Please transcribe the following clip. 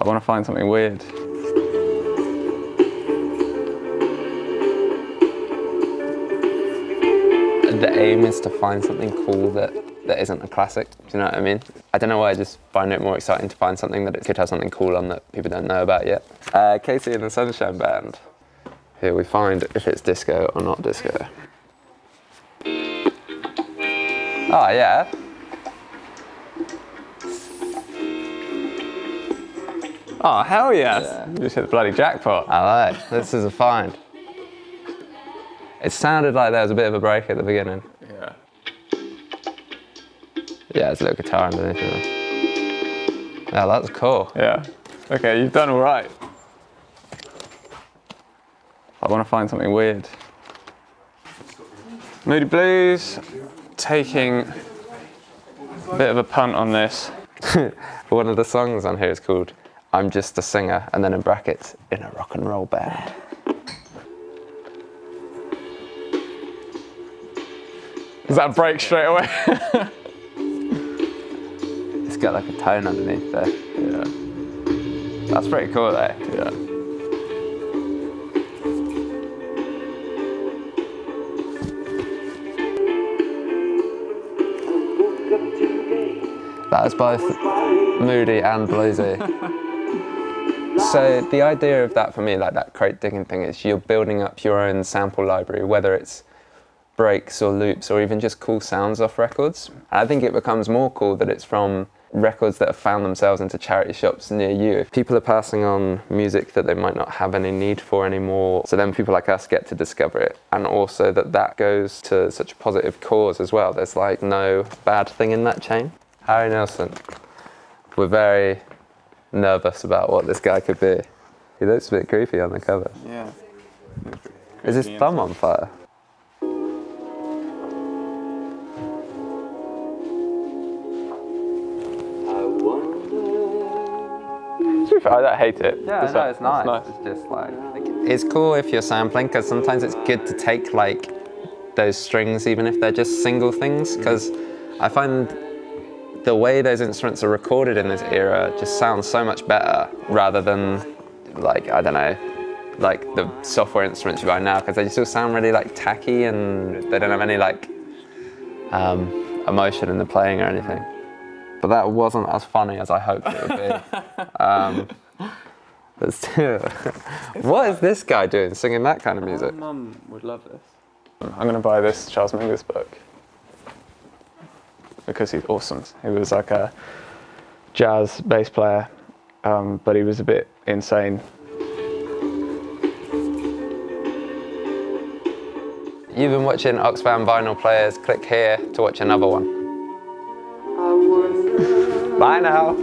want to find something weird. The aim is to find something cool that isn't a classic, do you know what I mean? I don't know why, I just find it more exciting to find something that it could have something cool on that people don't know about yet. Casey and the Sunshine Band. Here we find if it's disco or not disco. Oh yeah. Oh hell yes! Yeah. You just hit the bloody jackpot. I like, this is a find. It sounded like there was a bit of a break at the beginning. Yeah. Yeah, there's a little guitar underneath it. Yeah, that's cool. Yeah. Okay, you've done all right. I want to find something weird. Moody Blues, taking a bit of a punt on this. One of the songs on here is called I'm Just a Singer, and then in brackets, in a rock and roll band. Does that break straight away? It's got like a tone underneath there. Yeah. That's pretty cool though. Yeah. That was both moody and bluesy. So the idea of that for me, like that crate digging thing, is you're building up your own sample library, whether it's breaks or loops or even just cool sounds off records. And I think it becomes more cool that it's from records that have found themselves into charity shops near you. People are passing on music that they might not have any need for anymore, so then people like us get to discover it, and also that goes to such a positive cause as well. There's like no bad thing in that chain. Harry Nilsson. We're very nervous about what this guy could be. He looks a bit creepy on the cover. Yeah. Is his thumb on fire? I don't hate it. Yeah, no, it's nice. It's just like, it's cool if you're sampling, because sometimes it's good to take like those strings, even if they're just single things, because I find the way those instruments are recorded in this era just sounds so much better rather than like, I don't know, like the software instruments you buy now, because they just all sound really like tacky and they don't have any like emotion in the playing or anything. But that wasn't as funny as I hoped it would be. But still, what is this guy doing singing that kind of music? My mum would love this. I'm going to buy this Charles Mingus book because he's awesome. He was like a jazz bass player, but he was a bit insane. You've been watching Oxfam Vinyl Players. Click here to watch another one. Bye now.